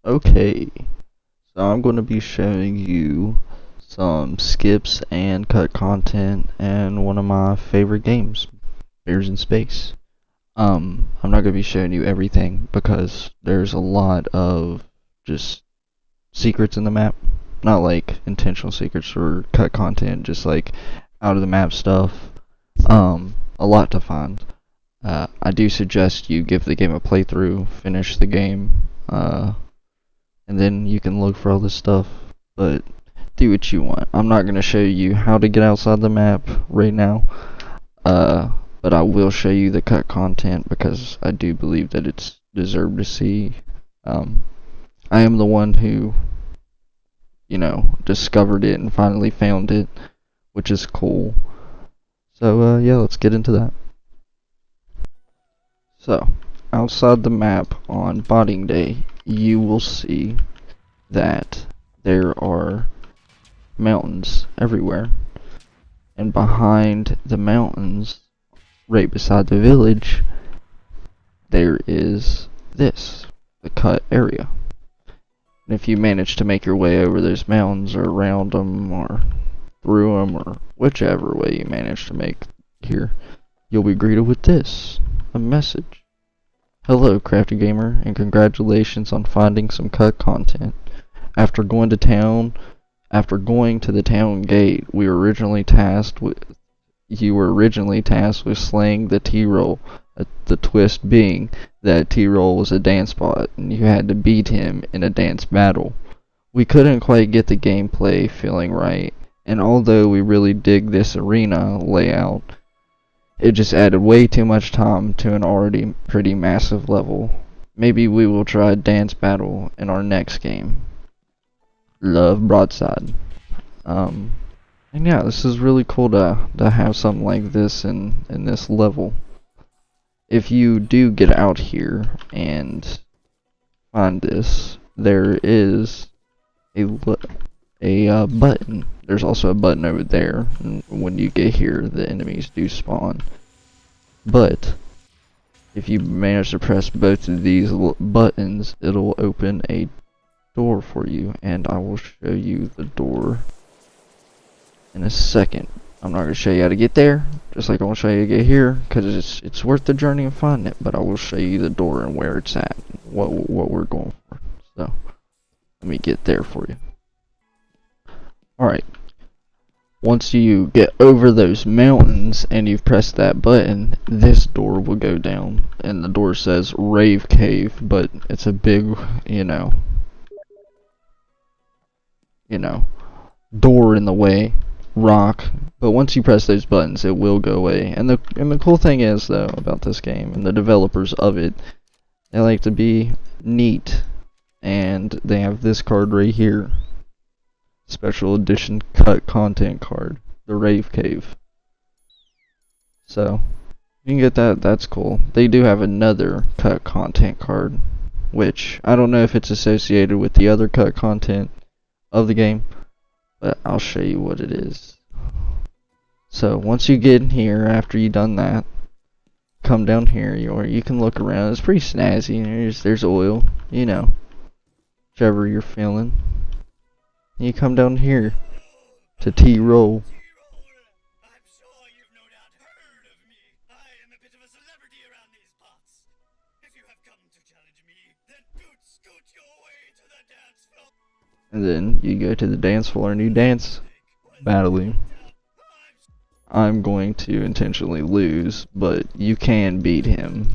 Okay, so I'm going to be showing you some skips and cut content and one of my favorite games, Bears in Space. I'm not going to be showing you everything because there's a lot of just secrets in the map. Not like intentional secrets or cut content, just like out of the map stuff. A lot to find. I do suggest you give the game a playthrough, finish the game, and then you can look for all this stuff. But do what you want. I'm not gonna show you how to get outside the map right now. Uh, but I will show you the cut content because I do believe that it's deserved to see. Um, I am the one who, discovered it and finally found it, which is cool. So yeah, let's get into that. So, outside the map on botting day, you will see that there are mountains everywhere. And behind the mountains, right beside the village, there is this, the cut area. And if you manage to make your way over those mountains or around them or through them or whichever way you manage to make here, you'll be greeted with this, a message. Hello, Crafty Gamer, and congratulations on finding some cut content. After going to town, after going to the town gate, you were originally tasked with slaying the T-Roll. The twist being that T-Roll was a dance bot, and you had to beat him in a dance battle. We couldn't quite get the gameplay feeling right, and although we really dig this arena layout, it just added way too much time to an already pretty massive level. Maybe we will try a dance battle in our next game. Love, Broadside. And yeah, this is really cool to have something like this in this level. If you do get out here and find this, there is a button. There's also a button over there, and when you get here, the enemies do spawn. But if you manage to press both of these buttons, it'll open a door for you, and I will show you the door in a second. I'm not going to show you how to get there, just like I won't show you how to get here, because it's worth the journey of finding it, but I will show you the door and where it's at, what we're going for. So, let me get there for you. Alright, once you get over those mountains and you've pressed that button, this door will go down, and the door says Rave Cave, but it's a big, door in the way, rock. But once you press those buttons, it will go away. And the cool thing is though about this game and the developers of it, they like to be neat, and they have this card right here, special edition cut content card, the Rave Cave. So you can get that. That's cool. They do have another cut content card, which I don't know if it's associated with the other cut content of the game, but I'll show you what it is. So once you get in here, after you've done that, come down here, you can look around. It's pretty snazzy. There's oil, whichever you're feeling. And you come down here to T-Roll. And then you go to the dance floor and you dance battling. I'm going to intentionally lose, but you can beat him.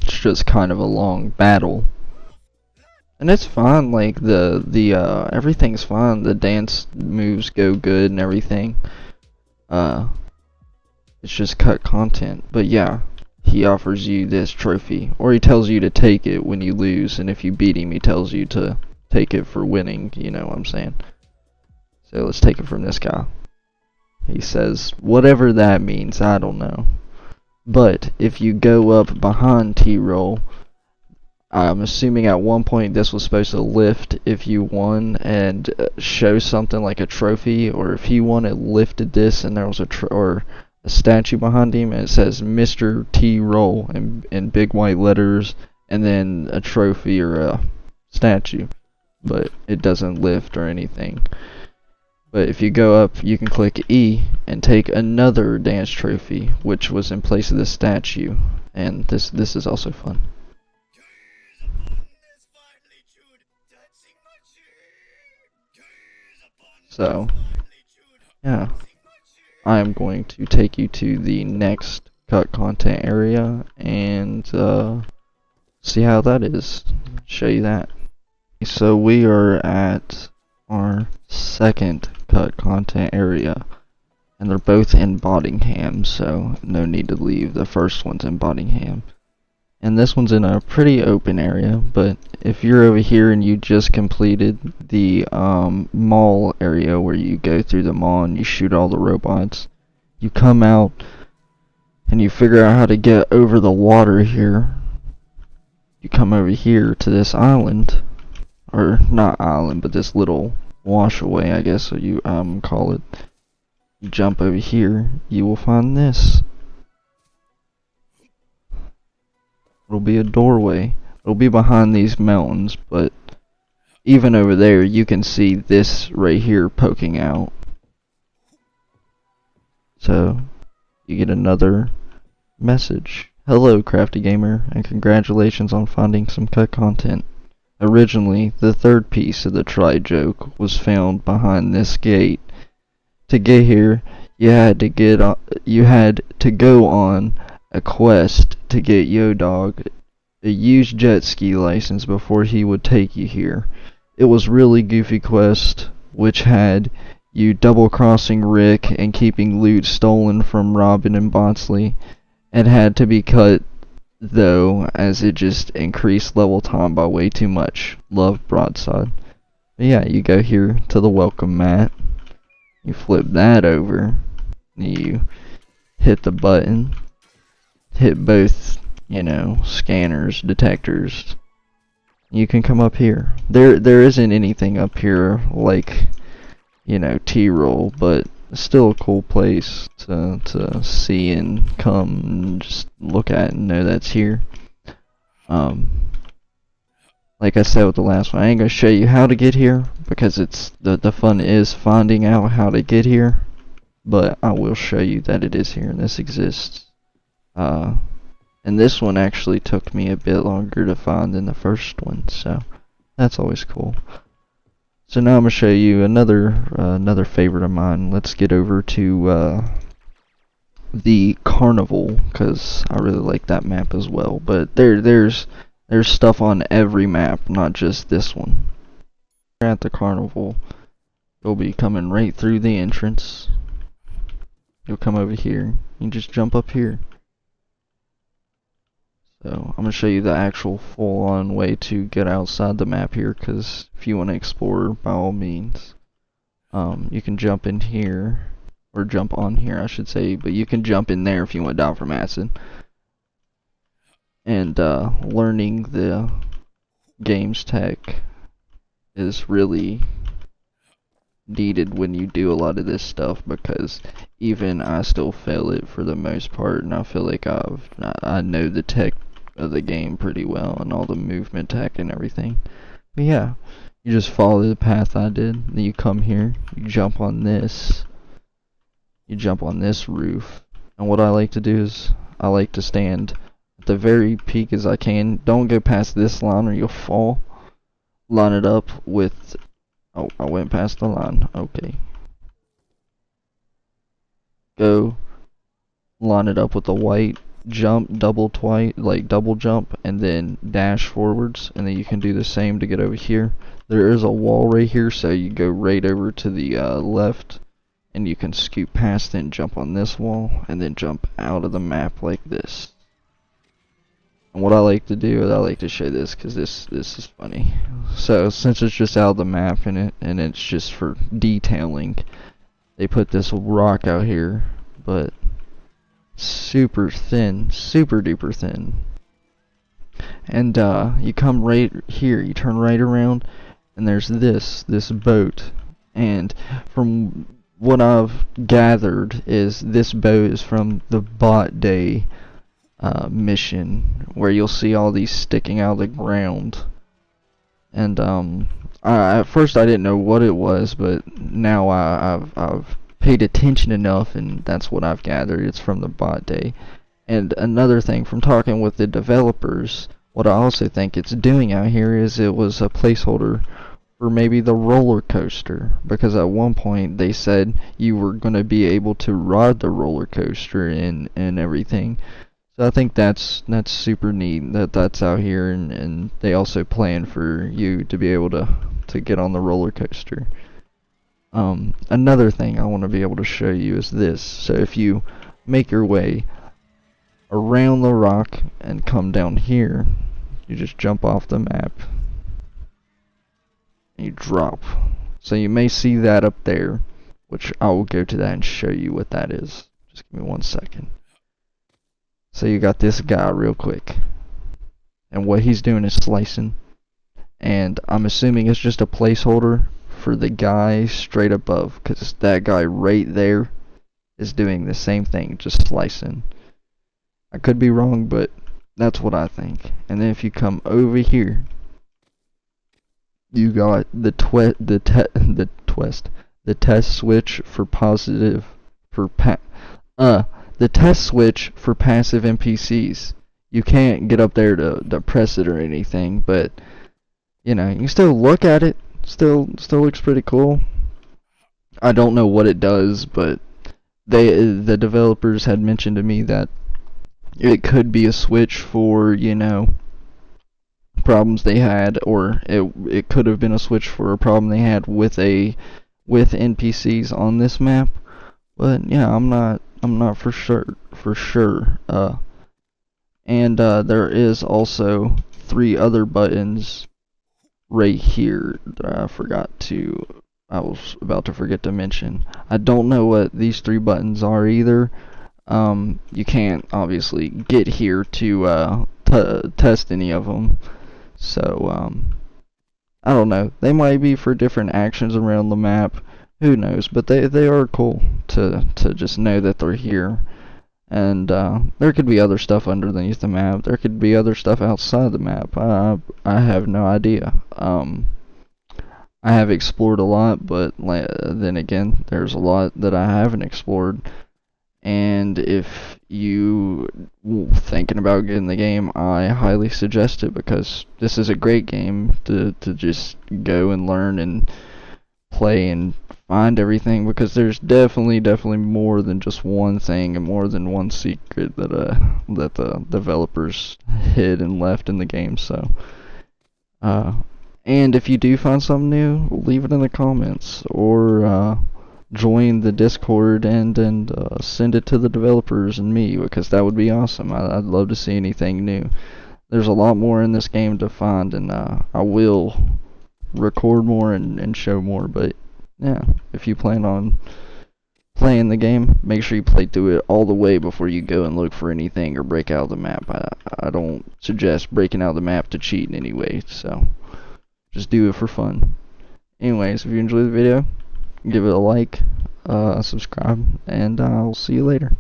It's just kind of a long battle. And it's fine, like the everything's fine. The dance moves go good and everything. It's just cut content. But yeah, he offers you this trophy, or he tells you to take it when you lose, and if you beat him, he tells you to take it for winning, you know what I'm saying? So let's take it from this guy. He says, whatever that means, I don't know. But if you go up behind T-Roll, I'm assuming at one point this was supposed to lift if you won and show something like a trophy, or if he won it lifted this and there was a statue behind him and it says Mr. T-Roll in big white letters and then a trophy or a statue, but it doesn't lift or anything. But if you go up, you can click E and take another dance trophy, which was in place of the statue, and this is also fun. So, yeah, I am going to take you to the next cut content area and see how that is. Show you that. So we are at our second cut content area, and they're both in Bottingham, so no need to leave. The first one's in Bottingham, and this one's in a pretty open area. But if you're over here and you just completed the mall area where you go through the mall and you shoot all the robots, you come out and you figure out how to get over the water here. You come over here to this island, or not island, but this little washaway, I guess you call it. You jump over here, you will find this. It'll be a doorway. It'll be behind these mountains, but even over there, you can see this right here poking out. So, you get another message. Hello, Crafty Gamer, and congratulations on finding some cut content. Originally, the third piece of the try joke was found behind this gate. To get here, you had to go on a quest to get Yo-Dog a used jet ski license before he would take you here. It was really goofy quest, which had you double-crossing Rick and keeping loot stolen from Robin and Botsley. It had to be cut, though, as it just increased level time by way too much. Love, Broadside. But yeah, you go here to the welcome mat. You flip that over. You hit the button. Hit both, scanners, detectors. You can come up here. There isn't anything up here like, T-roll, but still a cool place to see and come and just look at and know that's here. Like I said with the last one, I ain't gonna show you how to get here because it's the fun is finding out how to get here, but I will show you that it is here and this exists. And this one actually took me a bit longer to find than the first one, so that's always cool. So now I'm gonna show you another favorite of mine. Let's get over to the carnival, because I really like that map as well. But there's stuff on every map, not just this one. At the carnival, you'll be coming right through the entrance. You'll come over here. You just jump up here. So I'm gonna show you the actual full-on way to get outside the map here, because if you want to explore, by all means, you can jump in here, or jump on here, I should say, but you can jump in there if you want to die from acid. And learning the game's tech is really needed when you do a lot of this stuff, because even I still fail it for the most part, and I feel like I know the tech of the game pretty well and all the movement tech and everything. But yeah, you just follow the path I did. Then you come here, you jump on this, roof, and what I like to do is I like to stand at the very peak as I can. Don't go past this line or you'll fall. Line it up with, oh, I went past the line, okay. Go line it up with the white, jump double jump, and then dash forwards, and then you can do the same to get over here. There is a wall right here, so you go right over to the left, and you can scoot past it and jump on this wall, and then jump out of the map like this. And what I like to do is I like to show this because this is funny. So since it's just out of the map and it's just for detailing, they put this rock out here, but super thin, super duper thin. And you come right here, you turn right around, and there's this boat. And from what I've gathered is this boat is from the bot day mission where you'll see all these sticking out of the ground. And at first I didn't know what it was, but now I've paid attention enough, and that's what I've gathered. It's from the bot day. And another thing, from talking with the developers, what I also think it's doing out here is it was a placeholder for maybe the roller coaster, because at one point they said you were going to be able to ride the roller coaster and everything. So I think that's super neat that that's out here, and they also plan for you to be able to get on the roller coaster. Another thing I want to be able to show you is this. So if you make your way around the rock and come down here, you just jump off the map and you drop. So you may see that up there, which I will go to that and show you what that is. Just give me 1 second. So you got this guy real quick, and what he's doing is slicing, and I'm assuming it's just a placeholder for the guy straight above, because that guy right there is doing the same thing, just slicing. I could be wrong, but that's what I think. And then if you come over here, you got the test switch for positive for the test switch for passive NPCs. You can't get up there to press it or anything, but you know, you can still look at it. Still looks pretty cool. I don't know what it does, but the developers had mentioned to me that it could be a switch for, you know, problems they had, or it could have been a switch for a problem they had with NPCs on this map. But yeah, I'm not for sure. And there is also 3 other buttons right here that I was about to forget to mention. I don't know what these 3 buttons are either. You can't obviously get here to test any of them. So I don't know. They might be for different actions around the map. Who knows? But they are cool to just know that they're here. And there could be other stuff underneath the map. There could be other stuff outside the map. I have no idea. I have explored a lot, but then again, there's a lot that I haven't explored. And if you thinking about getting the game, I highly suggest it, because this is a great game to just go and learn and play and find everything, because there's definitely more than just one thing and more than one secret that the developers hid and left in the game. So and if you do find something new, leave it in the comments, or join the Discord and send it to the developers and me, because that would be awesome. I'd love to see anything new. There's a lot more in this game to find, and I will record more and show more. But yeah, if you plan on playing the game, make sure you play through it all the way before you go and look for anything or break out of the map. I don't suggest breaking out of the map to cheat in any way, so just do it for fun. Anyways, if you enjoyed the video, give it a like, subscribe, and I'll see you later.